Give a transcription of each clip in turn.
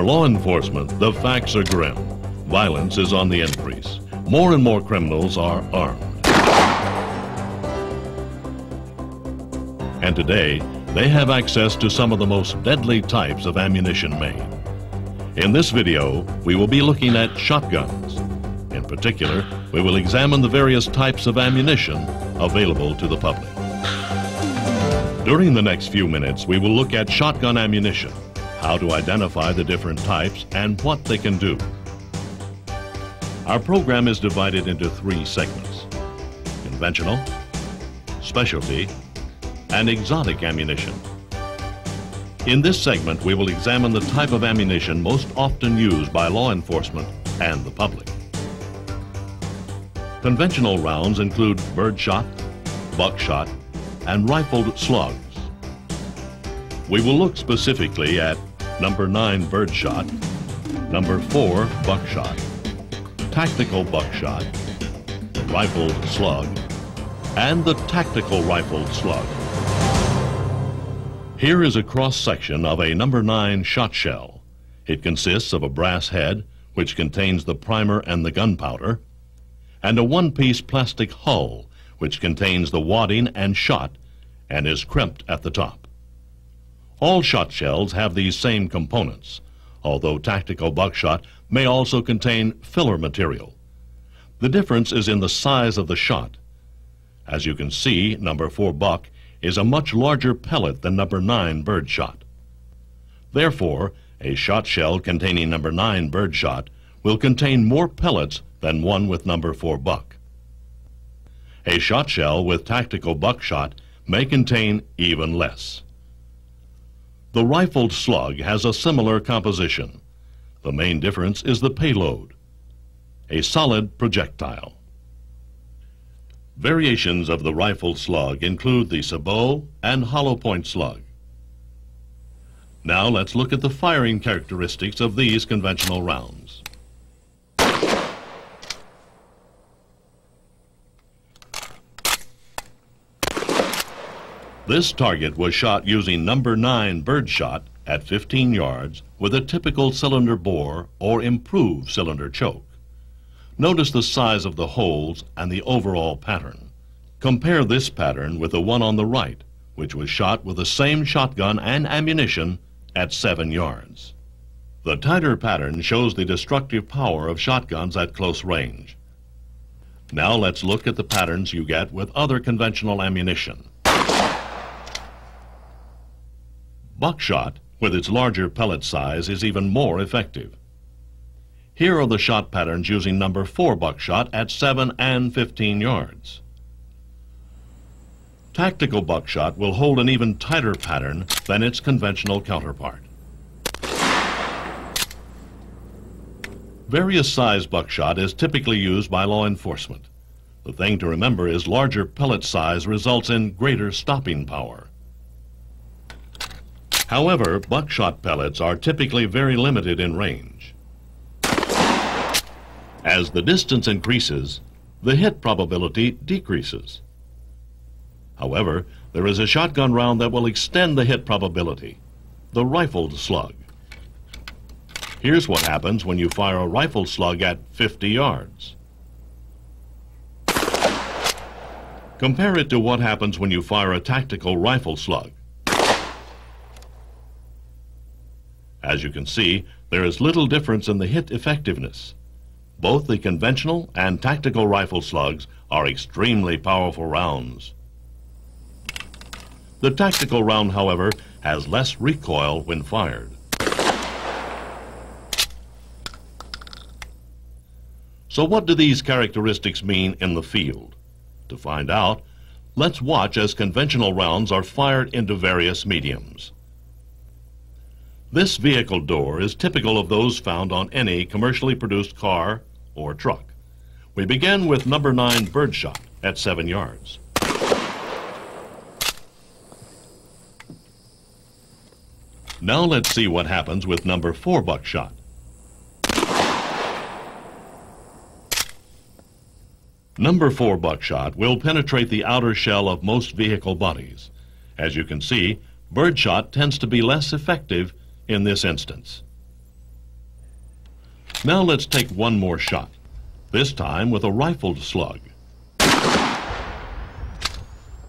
law enforcement, the facts are grim. Violence is on the increase. More and more criminals are armed. And today, they have access to some of the most deadly types of ammunition made. In this video, we will be looking at shotguns. In particular, we will examine the various types of ammunition available to the public. During the next few minutes, we will look at shotgun ammunition, how to identify the different types, and what they can do. Our program is divided into 3 segments: conventional, specialty, and exotic ammunition. In this segment, we will examine the type of ammunition most often used by law enforcement and the public. Conventional rounds include birdshot, buckshot, and rifled slugs. We will look specifically at number 9 birdshot, number 4 buckshot, tactical buckshot, rifled slug, and the tactical rifled slug. Here is a cross-section of a number 9 shot shell. It consists of a brass head, which contains the primer and the gunpowder, and a one-piece plastic hull, which contains the wadding and shot and is crimped at the top. All shot shells have these same components, although tactical buckshot may also contain filler material. The difference is in the size of the shot. As you can see, number 4 buck is a much larger pellet than number 9 birdshot. Therefore, a shot shell containing number 9 birdshot will contain more pellets than one with number 4 buck. A shot shell with tactical buckshot may contain even less. The rifled slug has a similar composition. The main difference is the payload, a solid projectile. Variations of the rifled slug include the sabot and hollow point slug. Now let's look at the firing characteristics of these conventional rounds. This target was shot using number 9 birdshot at 15 yards with a typical cylinder bore or improved cylinder choke. Notice the size of the holes and the overall pattern. Compare this pattern with the one on the right, which was shot with the same shotgun and ammunition at 7 yards. The tighter pattern shows the destructive power of shotguns at close range. Now let's look at the patterns you get with other conventional ammunition. Buckshot, with its larger pellet size, is even more effective. Here are the shot patterns using number 4 buckshot at 7 and 15 yards. Tactical buckshot will hold an even tighter pattern than its conventional counterpart. Various size buckshot is typically used by law enforcement. The thing to remember is larger pellet size results in greater stopping power. However, buckshot pellets are typically very limited in range. As the distance increases, the hit probability decreases. However, there is a shotgun round that will extend the hit probability, the rifled slug. Here's what happens when you fire a rifled slug at 50 yards. Compare it to what happens when you fire a tactical rifle slug. As you can see, there is little difference in the hit effectiveness. Both the conventional and tactical rifle slugs are extremely powerful rounds. The tactical round, however, has less recoil when fired. So what do these characteristics mean in the field? To find out, let's watch as conventional rounds are fired into various mediums. This vehicle door is typical of those found on any commercially produced car or truck. We begin with number 9 birdshot at 7 yards. Now let's see what happens with number 4 buckshot. Number 4 buckshot will penetrate the outer shell of most vehicle bodies. As you can see, birdshot tends to be less effective in this instance. Now let's take one more shot, this time with a rifled slug.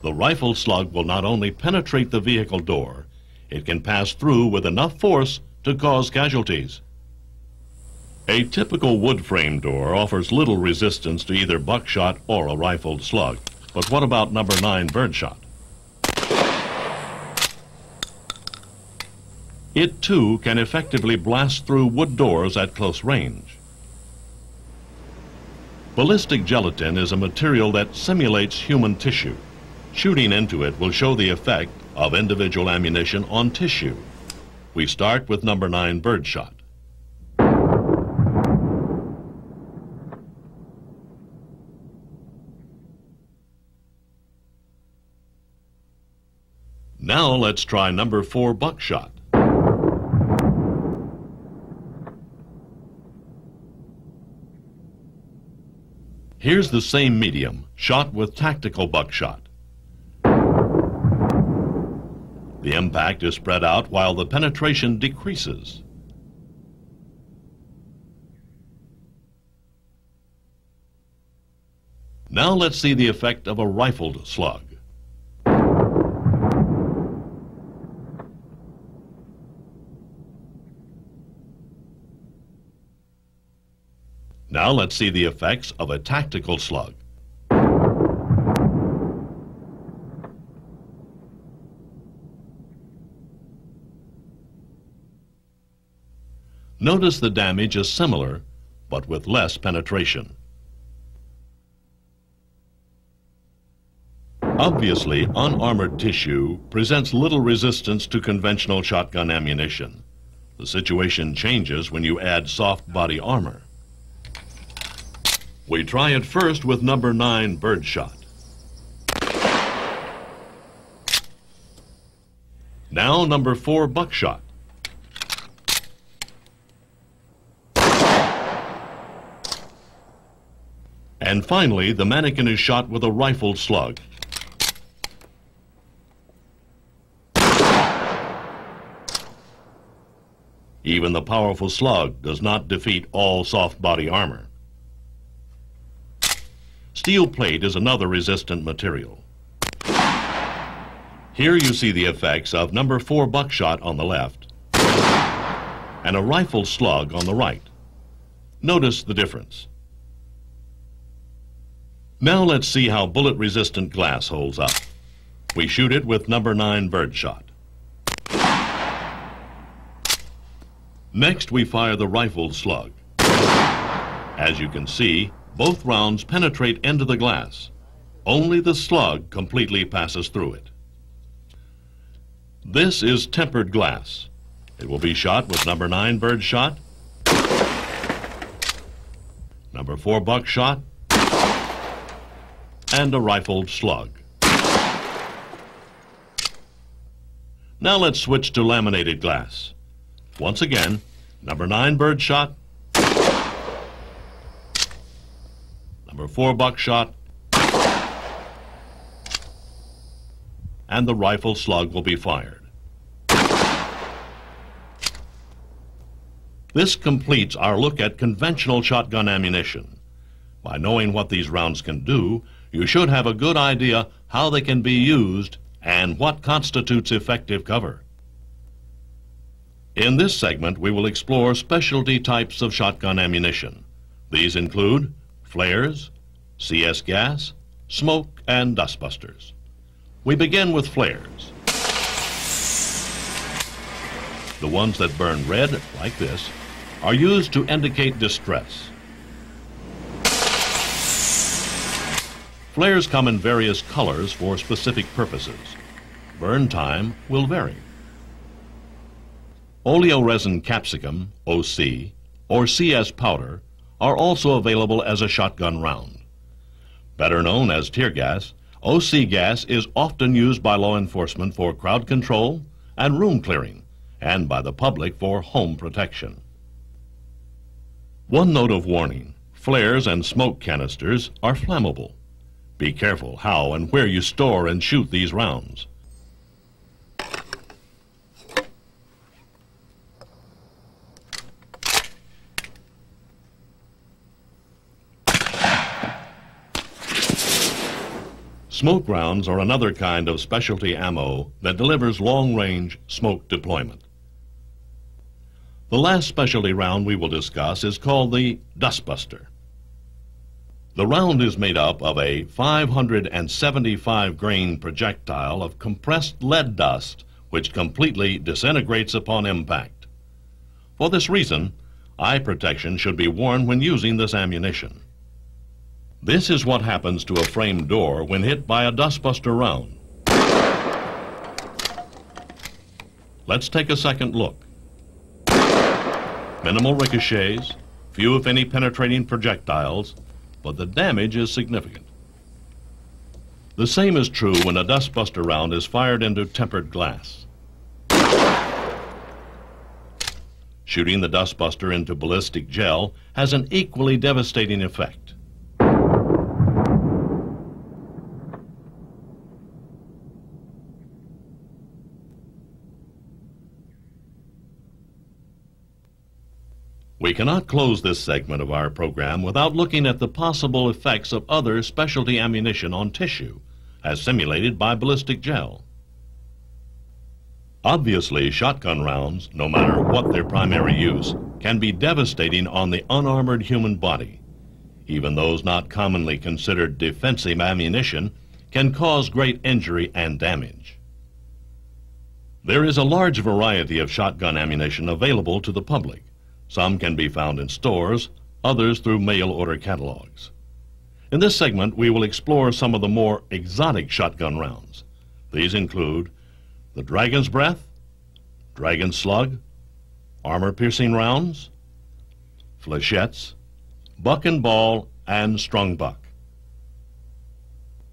The rifled slug will not only penetrate the vehicle door, it can pass through with enough force to cause casualties. A typical wood frame door offers little resistance to either buckshot or a rifled slug. But what about number 9 birdshot? It too can effectively blast through wood doors at close range. Ballistic gelatin is a material that simulates human tissue. Shooting into it will show the effect of individual ammunition on tissue. We start with number 9 birdshot. Now let's try number 4 buckshot. Here's the same medium, shot with tactical buckshot. The impact is spread out while the penetration decreases. Now let's see the effect of a rifled slug. Now let's see the effects of a tactical slug. Notice the damage is similar, but with less penetration. Obviously, unarmored tissue presents little resistance to conventional shotgun ammunition. The situation changes when you add soft body armor. We try it first with number 9 birdshot. Now number 4 buckshot. And finally, the mannequin is shot with a rifled slug. Even the powerful slug does not defeat all soft body armor. Steel plate is another resistant material. Here you see the effects of number 4 buckshot on the left and a rifled slug on the right. Notice the difference. Now let's see how bullet-resistant glass holds up. We shoot it with number 9 birdshot. Next we fire the rifled slug. As you can see, both rounds penetrate into the glass. Only the slug completely passes through it. This is tempered glass. It will be shot with number 9 birdshot, number 4 buckshot, and a rifled slug. Now let's switch to laminated glass. Once again, number 9 birdshot, number 4 buckshot, and the rifle slug will be fired. This completes our look at conventional shotgun ammunition. By knowing what these rounds can do, you should have a good idea how they can be used and what constitutes effective cover. In this segment, we will explore specialty types of shotgun ammunition. These include flares, CS gas, smoke, and dustbusters. We begin with flares. The ones that burn red, like this, are used to indicate distress. Flares come in various colors for specific purposes. Burn time will vary. Oleoresin capsicum, OC, or CS powder are also available as a shotgun round. Better known as tear gas, OC gas is often used by law enforcement for crowd control and room clearing, and by the public for home protection. One note of warning: flares and smoke canisters are flammable. Be careful how and where you store and shoot these rounds. Smoke rounds are another kind of specialty ammo that delivers long-range smoke deployment. The last specialty round we will discuss is called the dustbuster. The round is made up of a 575 grain projectile of compressed lead dust which completely disintegrates upon impact. For this reason, eye protection should be worn when using this ammunition. This is what happens to a frame door when hit by a dustbuster round. Let's take a second look. Minimal ricochets, few if any penetrating projectiles, but the damage is significant. The same is true when a dustbuster round is fired into tempered glass. Shooting the dustbuster into ballistic gel has an equally devastating effect. We cannot close this segment of our program without looking at the possible effects of other specialty ammunition on tissue, as simulated by ballistic gel. Obviously, shotgun rounds, no matter what their primary use, can be devastating on the unarmored human body. Even those not commonly considered defensive ammunition can cause great injury and damage. There is a large variety of shotgun ammunition available to the public. Some can be found in stores, others through mail order catalogs. In this segment, we will explore some of the more exotic shotgun rounds. These include the dragon's breath, dragon slug, armor-piercing rounds, flechettes, buck and ball, and strung buck.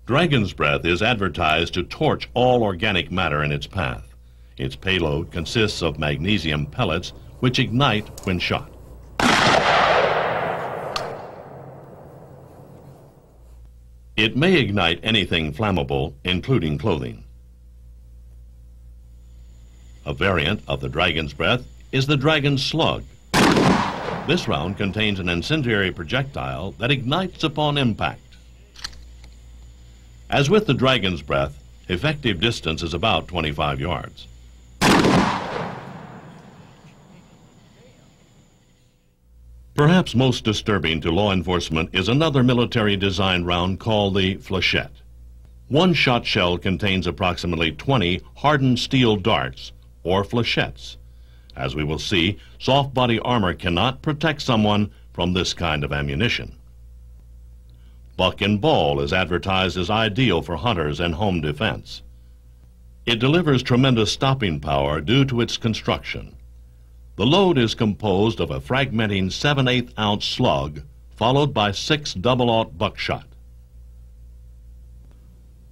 Dragon's breath is advertised to torch all organic matter in its path. Its payload consists of magnesium pellets which ignite when shot. It may ignite anything flammable, including clothing. A variant of the dragon's breath is the dragon slug. This round contains an incendiary projectile that ignites upon impact. As with the dragon's breath, effective distance is about 25 yards. Perhaps most disturbing to law enforcement is another military-designed round called the flechette. One shot shell contains approximately 20 hardened steel darts, or flechettes. As we will see, soft body armor cannot protect someone from this kind of ammunition. Buck and ball is advertised as ideal for hunters and home defense. It delivers tremendous stopping power due to its construction. The load is composed of a fragmenting 7/8 ounce slug followed by 6 double-aught buckshot.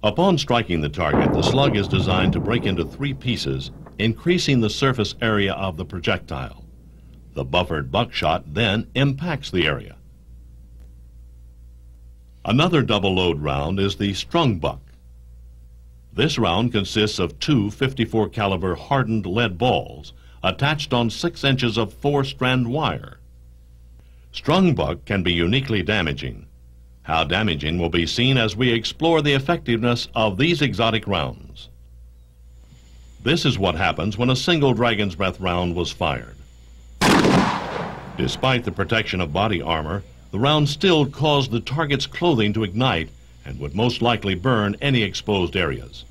Upon striking the target, the slug is designed to break into 3 pieces, increasing the surface area of the projectile. The buffered buckshot then impacts the area. Another double-load round is the strung buck. This round consists of 2 .54 caliber hardened lead balls attached on 6 inches of 4-strand wire. Strung buck can be uniquely damaging. How damaging will be seen as we explore the effectiveness of these exotic rounds. This is what happens when a single dragon's breath round was fired. Despite the protection of body armor, the round still caused the target's clothing to ignite and would most likely burn any exposed areas.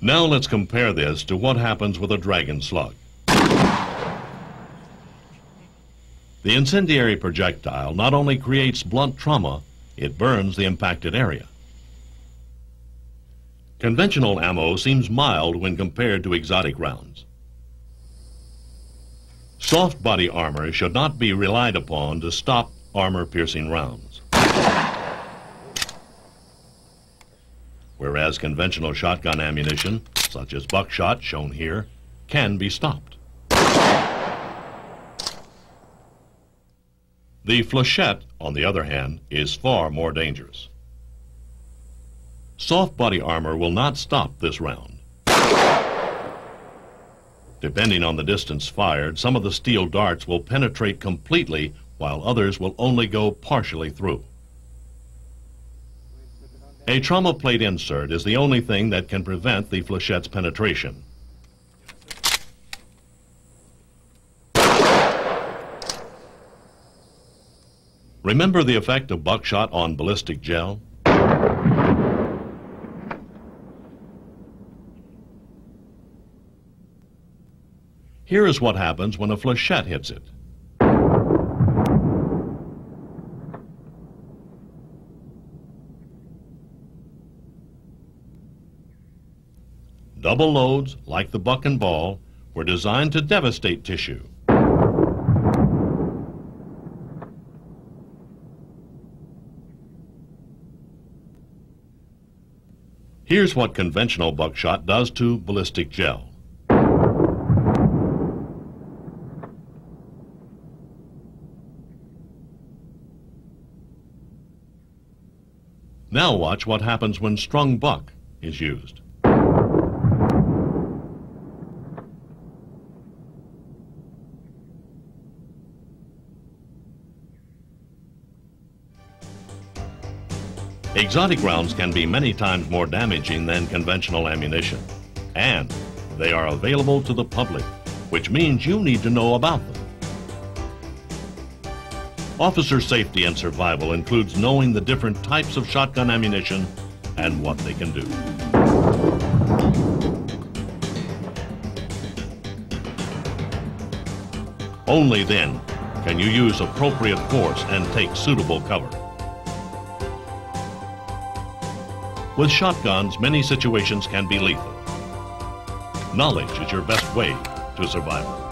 Now let's compare this to what happens with a dragon slug. The incendiary projectile not only creates blunt trauma, it burns the impacted area. Conventional ammo seems mild when compared to exotic rounds. Soft body armor should not be relied upon to stop armor-piercing rounds. Whereas conventional shotgun ammunition, such as buckshot shown here, can be stopped. The flechette, on the other hand, is far more dangerous. Soft body armor will not stop this round. Depending on the distance fired, some of the steel darts will penetrate completely, while others will only go partially through. A trauma plate insert is the only thing that can prevent the flechette's penetration. Remember the effect of buckshot on ballistic gel? Here is what happens when a flechette hits it. Double loads, like the buck and ball, were designed to devastate tissue. Here's what conventional buckshot does to ballistic gel. Now watch what happens when strung buck is used. Exotic rounds can be many times more damaging than conventional ammunition, and they are available to the public, which means you need to know about them. Officer safety and survival includes knowing the different types of shotgun ammunition and what they can do. Only then can you use appropriate force and take suitable cover. With shotguns, many situations can be lethal. Knowledge is your best way to survival.